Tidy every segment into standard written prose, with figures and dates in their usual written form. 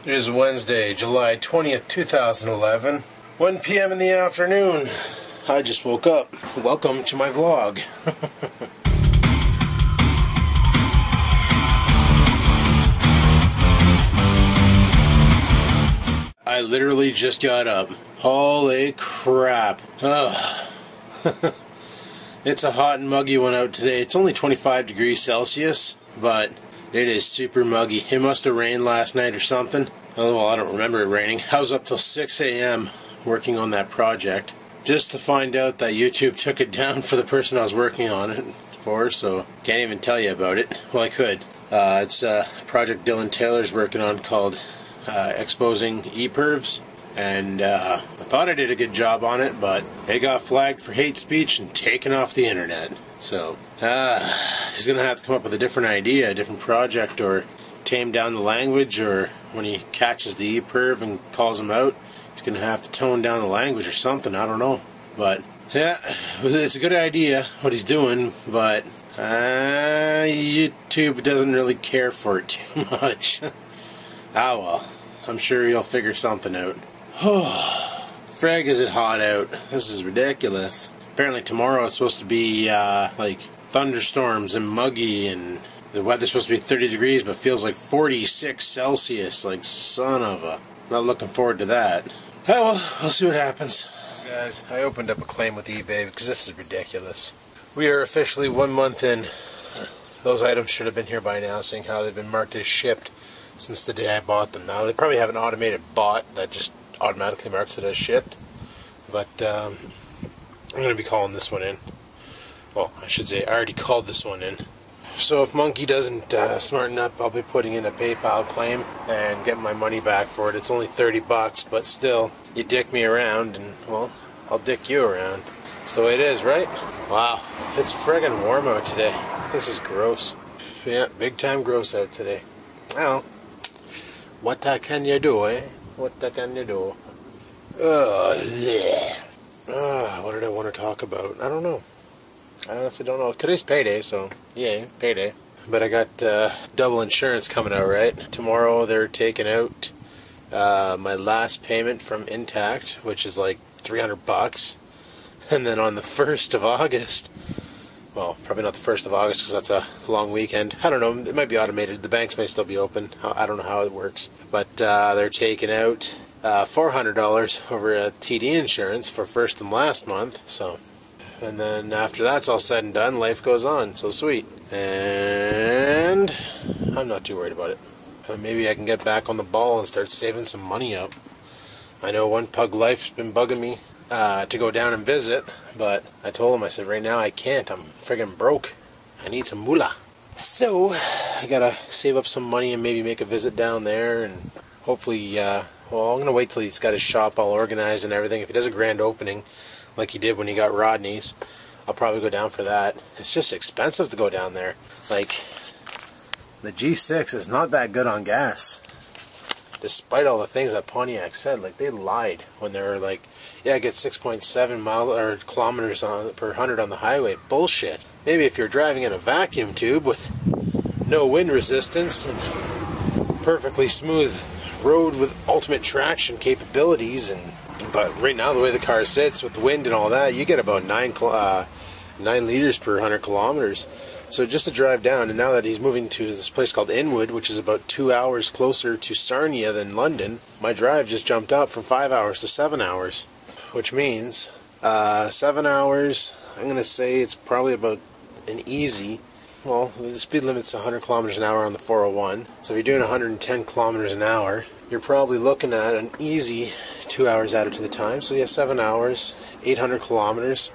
It is Wednesday, July 20th, 2011, 1 p.m. in the afternoon. I just woke up. Welcome to my vlog. I literally just got up. Holy crap. It's a hot and muggy one out today. It's only 25 degrees Celsius, but it is super muggy. It must have rained last night or something. Oh, well, I don't remember it raining. I was up till 6 a.m. working on that project, just to find out that YouTube took it down for the person I was working on it for, so can't even tell you about it. Well, I could. It's a project Dylan Taylor's working on called Exposing E-Pervs, and I thought I did a good job on it, but they got flagged for hate speech and taken off the internet. So, he's going to have to come up with a different idea, a different project, or tame down the language, or when he catches the E-Perv and calls him out, he's going to have to tone down the language or something, I don't know. But, yeah, it's a good idea, what he's doing, but YouTube doesn't really care for it too much. Ah well, I'm sure you'll figure something out. Frag, is it hot out. This is ridiculous. Apparently tomorrow it's supposed to be like thunderstorms and muggy, and the weather's supposed to be 30 degrees but feels like 46 Celsius. Like, son of a... Not looking forward to that. Oh well, we'll see what happens. Guys, I opened up a claim with eBay because this is ridiculous. We are officially 1 month in. Those items should have been here by now, seeing how they've been marked as shipped since the day I bought them. Now, they probably have an automated bot that just automatically marks it as shipped. But, I'm going to be calling this one in. Well, I should say, I already called this one in. So if Monkey doesn't smarten up, I'll be putting in a PayPal claim and getting my money back for it. It's only 30 bucks, but still, you dick me around and, well, I'll dick you around. That's the way it is, right? Wow, it's friggin' warm out today. This is gross. Yeah, big time gross out today. Well, what can you do, eh? What can you do? What did I want to talk about? I don't know. I honestly don't know. Today's payday, so yay, payday. But I got double insurance coming out, right? Tomorrow they're taking out my last payment from Intact, which is like 300 bucks. And then on the 1st of August, well, probably not the 1st of August because that's a long weekend. I don't know. It might be automated. The banks may still be open. I don't know how it works. But they're taking out $400 over a TD insurance for first and last month. So, and then after that's all said and done, life goes on. So sweet. And I'm not too worried about it. Maybe I can get back on the ball and start saving some money up. I know One Pug Life's been bugging me to go down and visit, but I told him, I said, right now I can't. I'm friggin' broke. I need some moolah. So, I gotta save up some money and maybe make a visit down there, and hopefully, well, I'm gonna wait till he's got his shop all organized and everything. If he does a grand opening, like he did when he got Rodney's, I'll probably go down for that. It's just expensive to go down there. Like, the G6 is not that good on gas. Despite all the things that Pontiac said, like, they lied when they were like, yeah, I get 6.7 kilometers per 100 on the highway. Bullshit. Maybe if you're driving in a vacuum tube with no wind resistance and perfectly smooth road with ultimate traction capabilities, but right now the way the car sits with the wind and all that, you get about 9 liters per 100 kilometers. So just to drive down, and now that he's moving to this place called Inwood, which is about 2 hours closer to Sarnia than London, my drive just jumped up from 5 hours to 7 hours, which means 7 hours, I'm going to say it's probably about an easy, well, the speed limit's 100 kilometers an hour on the 401, so if you're doing 110 kilometers an hour, you're probably looking at an easy 2 hours added to the time. So yeah, 7 hours, 800 kilometers.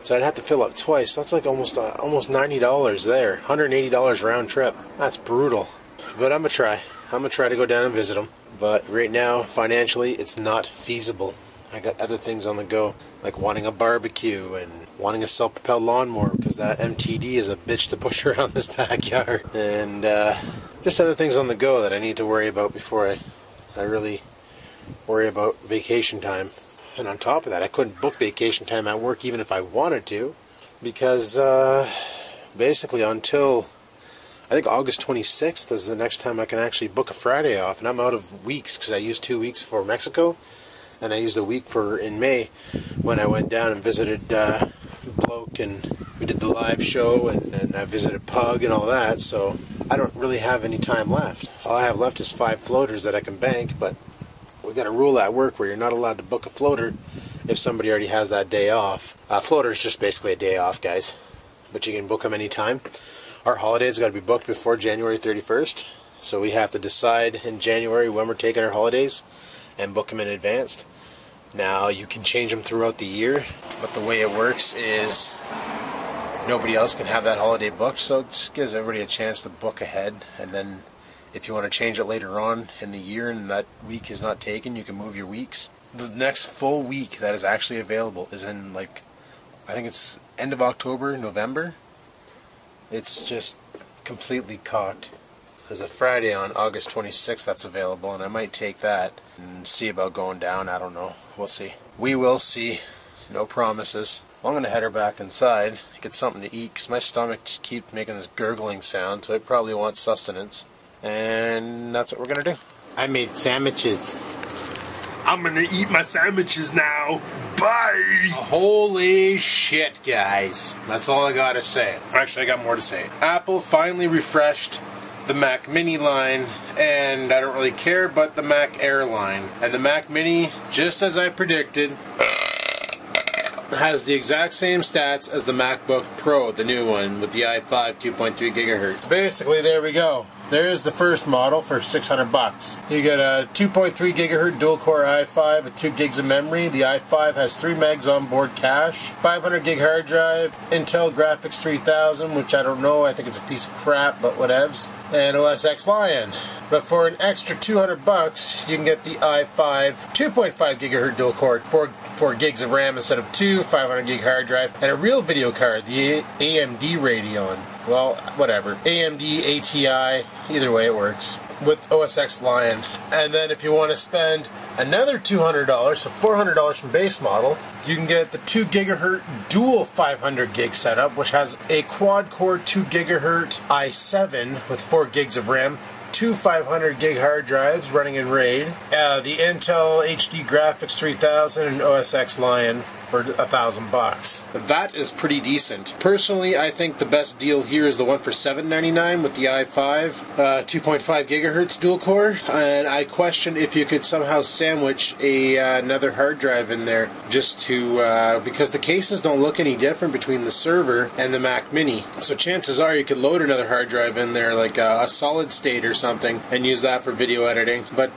So I'd have to fill up twice. That's like almost $90 there. $180 round trip. That's brutal. But I'm going to try. I'm going to try to go down and visit them. But right now, financially, it's not feasible. I got other things on the go, like wanting a barbecue and wanting a self-propelled lawnmower, because that MTD is a bitch to push around this backyard. And just other things on the go that I need to worry about before I really worry about vacation time. And on top of that, I couldn't book vacation time at work even if I wanted to, because basically until I think August 26th is the next time I can actually book a Friday off, and I'm out of weeks because I used 2 weeks for Mexico, and I used a week for in May when I went down and visited Bloke, and we did the live show, and I visited Pug and all that, so I don't really have any time left. All I have left is 5 floaters that I can bank, but we got a rule at work where you're not allowed to book a floater if somebody already has that day off. Floater is just basically a day off, guys, but you can book them anytime. Our holidays got to be booked before January 31st, so we have to decide in January when we're taking our holidays and book them in advance. Now, you can change them throughout the year, but the way it works is nobody else can have that holiday booked, so it just gives everybody a chance to book ahead, and then if you want to change it later on in the year and that week is not taken, you can move your weeks. The next full week that is actually available is in, like, I think it's end of October, November. It's just completely cocked. There's a Friday on August 26th that's available, and I might take that and see about going down. I don't know. We'll see. We will see. No promises. Well, I'm going to head her back inside, get something to eat, because my stomach just keeps making this gurgling sound, so it probably wants sustenance. And that's what we're going to do. I made sandwiches. I'm going to eat my sandwiches now. Bye! Holy shit, guys. That's all I got to say. Actually, I got more to say. Apple finally refreshed the Mac Mini line, and I don't really care, but the Mac Air line. And the Mac Mini, just as I predicted, has the exact same stats as the MacBook Pro, the new one, with the i5 2.3 gigahertz. Basically, there we go. There's the first model for $600. You get a 2.3 gigahertz dual-core i5 with 2 gigs of memory. The i5 has 3 megs onboard cache, 500 gig hard drive, Intel Graphics 3000, which I don't know, I think it's a piece of crap, but whatevs, and OS X Lion. But for an extra $200, you can get the i5 2.5 gigahertz dual-core, 4 gigs of RAM instead of 2, 500 gig hard drive, and a real video card, the AMD Radeon. Well, whatever. AMD, ATI, either way it works. With OS X Lion. And then if you want to spend another $200, so $400 from base model, you can get the 2 gigahertz dual 500 gig setup, which has a quad-core 2 gigahertz i7 with 4 gigs of RAM, 2 500 gig hard drives running in RAID, the Intel HD Graphics 3000 and OS X Lion for $1,000. That is pretty decent. Personally, I think the best deal here is the one for $799 with the i5 2.5 gigahertz dual core, and I question if you could somehow sandwich another hard drive in there, just to because the cases don't look any different between the server and the Mac Mini. So chances are you could load another hard drive in there, like a solid state or something, and use that for video editing. But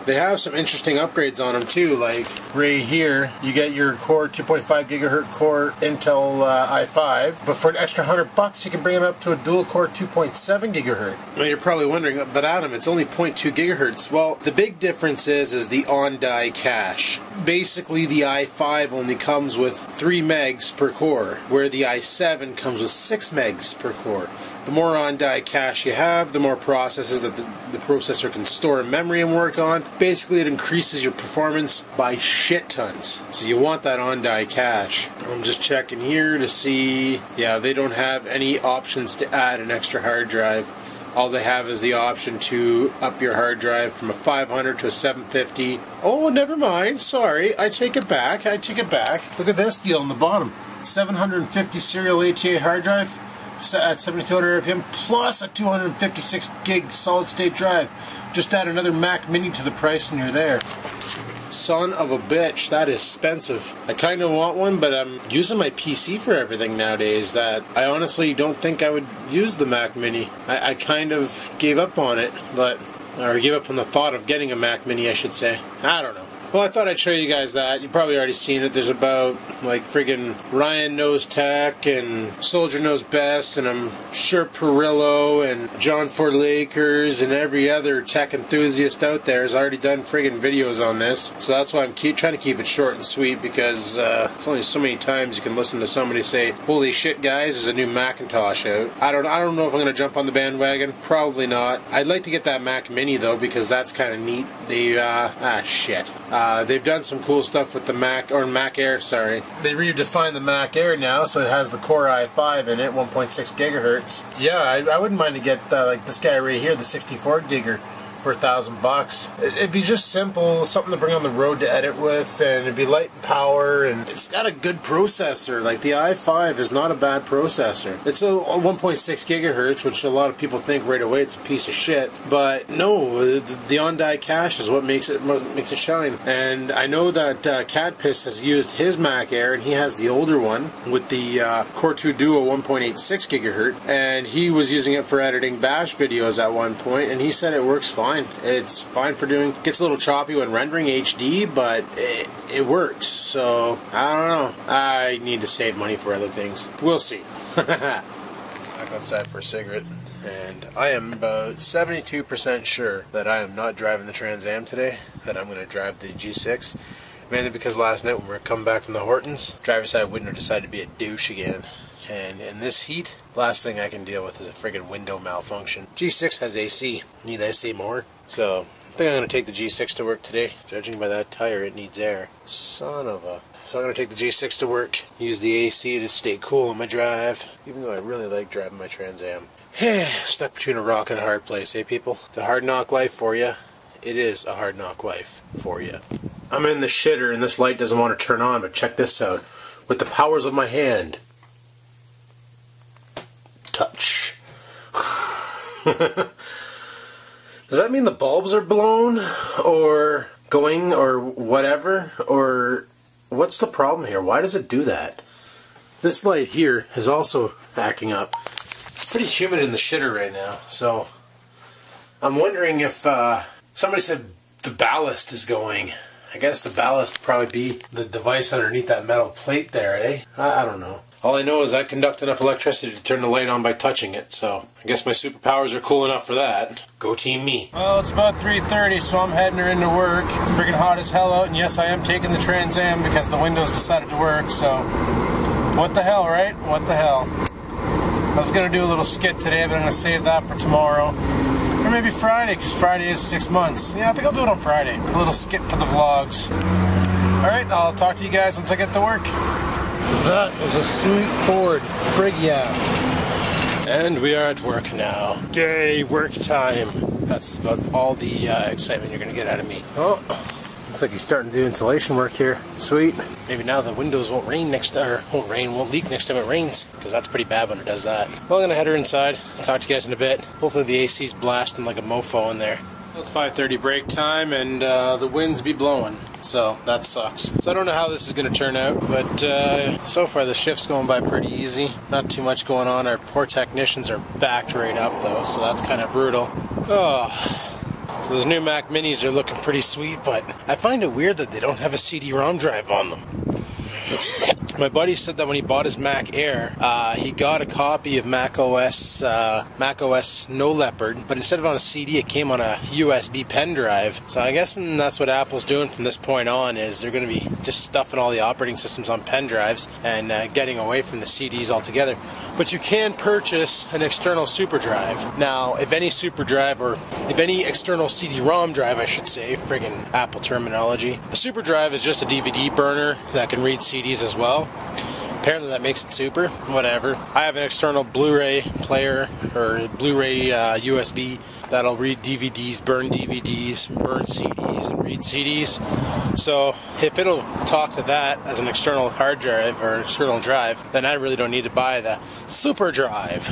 they have some interesting upgrades on them too, like right here, you get your core 2.5 gigahertz core Intel i5, but for an extra $100 you can bring it up to a dual core 2.7 gigahertz. Now you're probably wondering, but Adam, it's only 0.2 gigahertz. Well, the big difference is the on-die cache. Basically, the i5 only comes with 3 megs per core, where the i7 comes with 6 megs per core. The more on-die cache you have, the more processes that the processor can store in memory and work on. Basically, it increases your performance by shit tons. So you want that on-die cache. I'm just checking here to see, yeah, they don't have any options to add an extra hard drive. All they have is the option to up your hard drive from a 500 to a 750. Oh, never mind. Sorry, I take it back. Look at this deal on the bottom. 750 serial ATA hard drive at 7200 RPM plus a 256 gig solid state drive. Just add another Mac Mini to the price and you're there. Son of a bitch, that is expensive. I kind of want one, but I'm using my PC for everything nowadays that I honestly don't think I would use the Mac Mini. I kind of gave up on it, or gave up on the thought of getting a Mac Mini, I should say. I don't know. Well, I thought I'd show you guys that. You've probably already seen it. There's about, like, friggin' Ryan Knows Tech and Soldier Knows Best, and I'm sure Perillo and John Ford Lakers and every other tech enthusiast out there has already done friggin' videos on this. So that's why I'm trying to keep it short and sweet, because it's only so many times you can listen to somebody say, "Holy shit, guys, there's a new Macintosh out." I don't know if I'm going to jump on the bandwagon. Probably not. I'd like to get that Mac Mini, though, because that's kind of neat. The, shit. They've done some cool stuff with the Mac Air, sorry. They redefined the Mac Air now, so it has the Core i5 in it, 1.6 gigahertz. Yeah, I wouldn't mind to get like this guy right here, the 64 gigger, for $1,000. It'd be just simple, something to bring on the road to edit with, and it'd be light in power, and it's got a good processor. Like the i5 is not a bad processor. It's a 1.6 gigahertz, which a lot of people think right away it's a piece of shit, but no, the on-die cache is what makes it shine. And I know that Cat Piss has used his Mac Air, and he has the older one with the Core 2 Duo 1.86 gigahertz, and he was using it for editing Bash videos at one point, and he said it works fine. It's fine for doing, gets a little choppy when rendering HD, but it works. So I don't know, I need to save money for other things. We'll see. Back outside for a cigarette, and I am about 72% sure that I am not driving the Trans Am today, that I'm going to drive the G6, mainly because last night when we were coming back from the Hortons, driver's side window decided to be a douche again. And in this heat, last thing I can deal with is a friggin' window malfunction. G6 has AC. Need AC more. So, I think I'm going to take the G6 to work today. Judging by that tire, it needs air. Son of a... So I'm going to take the G6 to work. Use the AC to stay cool on my drive. Even though I really like driving my Trans Am. Stuck between a rock and a hard place, eh people? It's a hard knock life for you. It is a hard knock life for you. I'm in the shitter and this light doesn't want to turn on, but check this out. With the powers of my hand. Touch. Does that mean the bulbs are blown or going or whatever? Or what's the problem here? Why does it do that? This light here is also acting up. It's pretty humid in the shitter right now, so I'm wondering if somebody said the ballast is going. I guess the ballast would probably be the device underneath that metal plate there, eh? I don't know. All I know is I conduct enough electricity to turn the light on by touching it, so I guess my superpowers are cool enough for that. Go team me. Well, it's about 3:30, so I'm heading her into work. It's freaking hot as hell out, and yes, I am taking the Trans Am because the windows decided to work, so what the hell, right? What the hell? I was going to do a little skit today, but I'm going to save that for tomorrow. Or maybe Friday, because Friday is 6 months. Yeah, I think I'll do it on Friday. A little skit for the vlogs. Alright, I'll talk to you guys once I get to work. That is a sweet Ford. Frig yeah. And we are at work now. Yay, work time. That's about all the excitement you're going to get out of me. Oh, looks like he's starting to do insulation work here. Sweet. Maybe now the windows won't rain won't leak next time it rains. Because that's pretty bad when it does that. Well, I'm going to head her inside. Talk to you guys in a bit. Hopefully the AC's blasting like a mofo in there. It's 5:30 break time and the winds be blowing, so that sucks. So I don't know how this is going to turn out, but so far the shift's going by pretty easy. Not too much going on. Our poor technicians are backed right up though, so that's kind of brutal. Oh. So those new Mac Minis are looking pretty sweet, but I find it weird that they don't have a CD-ROM drive on them. My buddy said that when he bought his Mac Air, he got a copy of Mac OS Snow Leopard, but instead of on a CD, it came on a USB pen drive. So I guess that's what Apple's doing from this point on, is they're going to be just stuffing all the operating systems on pen drives and getting away from the CDs altogether. But you can purchase an external super drive. Now, if any super drive, or if any external CD-ROM drive, I should say, friggin' Apple terminology, a super drive is just a DVD burner that can read CDs as well. Apparently that makes it super. Whatever. I have an external Blu-ray player, or Blu-ray USB, that'll read DVDs, burn CDs, and read CDs. So if it'll talk to that as an external hard drive or external drive, then I really don't need to buy the super drive.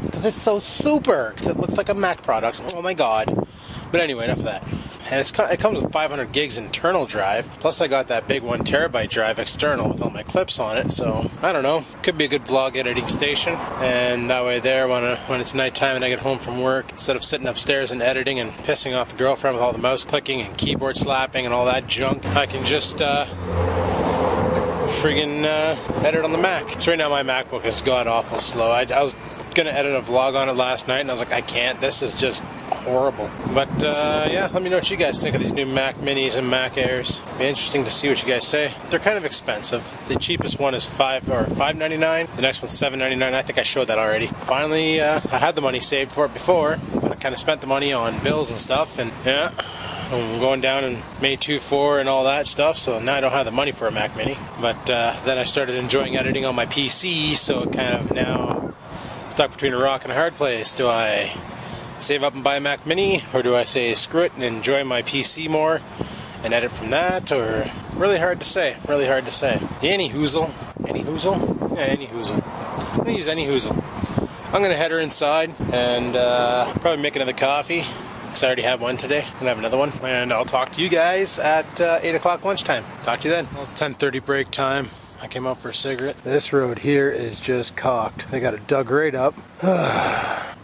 Because it's so super, because it looks like a Mac product. Oh my god. But anyway, enough of that. And it comes with 500 gigs internal drive, plus I got that big 1 terabyte drive external with all my clips on it, so I don't know, could be a good vlog editing station. And that way there, when it's nighttime and I get home from work, instead of sitting upstairs and editing and pissing off the girlfriend with all the mouse clicking and keyboard slapping and all that junk, I can just friggin' edit on the Mac. So right now my MacBook is god-awful slow. I was gonna edit a vlog on it last night and I was like, I can't, this is just horrible. But yeah, let me know what you guys think of these new Mac Minis and Mac Airs. Be interesting to see what you guys say. They're kind of expensive. The cheapest one is $5.99. The next one's $7.99. I think I showed that already. Finally, I had the money saved for it before, but I kind of spent the money on bills and stuff, and yeah, I'm going down and made 2.4 and all that stuff, so now I don't have the money for a Mac Mini. But then I started enjoying editing on my PC, so it kind of now stuck between a rock and a hard place. Do I save up and buy a Mac Mini, or do I say screw it and enjoy my PC more and edit from that? Or really hard to say, really hard to say. Any hoozle? Yeah, any hoozle. I'm gonna use any hoozle. I'm gonna head her inside and probably make another coffee, because I already have one today. I'm gonna have another one, and I'll talk to you guys at 8 o'clock lunchtime. Talk to you then. Well, it's 10:30 break time. I came out for a cigarette. This road here is just cocked. They got it dug right up.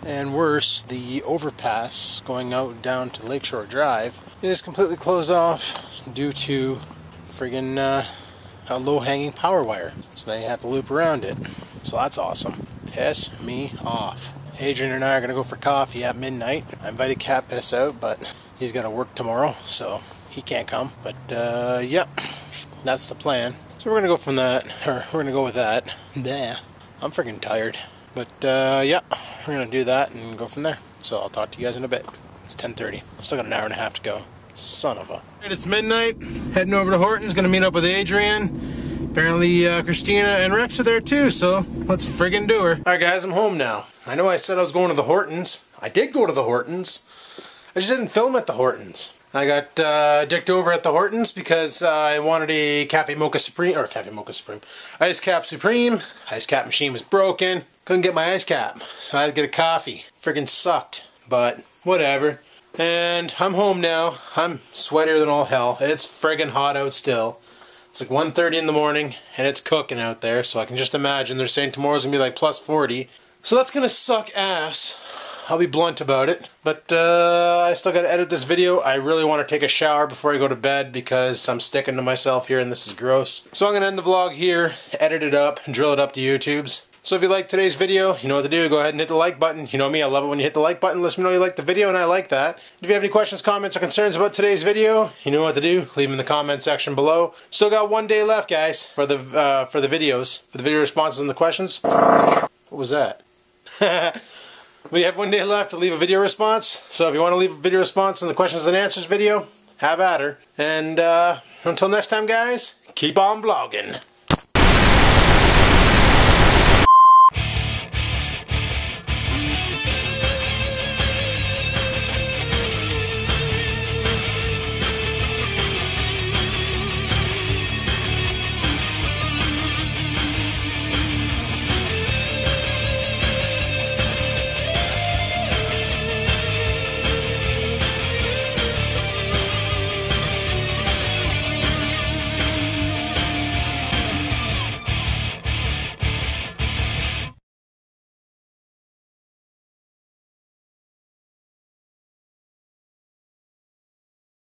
And worse, the overpass going out down to Lakeshore Drive is completely closed off due to friggin' a low-hanging power wire. So now you have to loop around it. So that's awesome. Piss me off. Adrian and I are gonna go for coffee at midnight. I invited Cat Piss out, but he's gotta work tomorrow, so he can't come. But yeah, that's the plan. So we're gonna go from that, or we're gonna go with that. Nah, I'm freaking tired. But yeah, we're gonna do that and go from there. So I'll talk to you guys in a bit. It's 10:30. Still got an hour and a half to go. Son of a. It's midnight. Heading over to Horton's. Gonna meet up with Adrian. Apparently Christina and Rex are there too, so let's friggin' do her. Alright guys, I'm home now. I know I said I was going to the Hortons. I did go to the Hortons. I just didn't film at the Hortons. I got dicked over at the Hortons because I wanted a Cafe Mocha Supreme, or Cafe Mocha Supreme, Ice Cap Supreme. Ice Cap machine was broken. Couldn't get my ice cap, so I had to get a coffee. Friggin' sucked, but whatever. And I'm home now. I'm sweatier than all hell. It's friggin' hot out still. It's like 1:30 in the morning and it's cooking out there, so I can just imagine they're saying tomorrow's gonna be like plus 40. So that's gonna suck ass. I'll be blunt about it. But I still gotta edit this video. I really want to take a shower before I go to bed because I'm sticking to myself here and this is gross. So I'm gonna end the vlog here, edit it up, and drill it up to YouTube's. So if you liked today's video, you know what to do. Go ahead and hit the like button. You know me, I love it when you hit the like button. Let me know you like the video, and I like that. If you have any questions, comments, or concerns about today's video, you know what to do. Leave them in the comment section below. Still got 1 day left, guys, for the videos, for the video responses and the questions. What was that? We have 1 day left to leave a video response. So if you want to leave a video response on the questions and answers video, have at her. And until next time, guys, keep on vlogging.